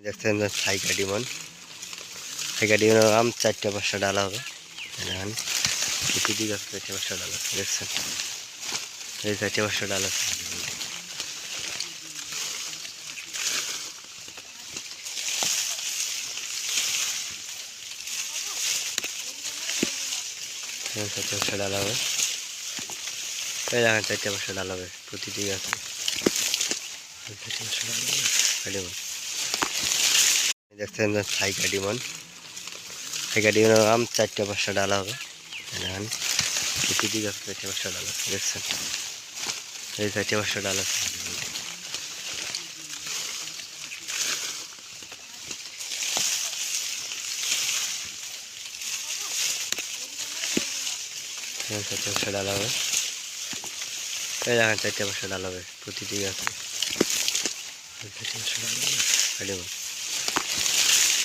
দেখছেন থাইকা ডিমন। থাইকা ডিমনের আম 4টা-5টা ডালা হবে। দেখেন প্রতিটি গাছে 4টা-5টা ডালা আছে, দেখছেন এই 4টা-5টা ডালা আছে। এখানে 4টা-5টা ডালা হবে। এই দেখেন 4টা-5টা ডালা হবে প্রতিটি গাছে। 4টা-5টা ডালা হবে ডিমন। দেখছেন থাইকা ডিমন। থাইকা ডিমনের আম 4টা-5টা ডালা হবে। দেখেন প্রতিটি গাছে 4টা-5টা ডালা আছে, দেখছেন এই 4টা-5টা ডালা আছে। এখানে 4টা-5টা ডালা হবে। এই দেখেন 4টা-5টা ডালা হবে প্রতিটি গাছে। 4টা-5টা ডালা হবে ডিমন।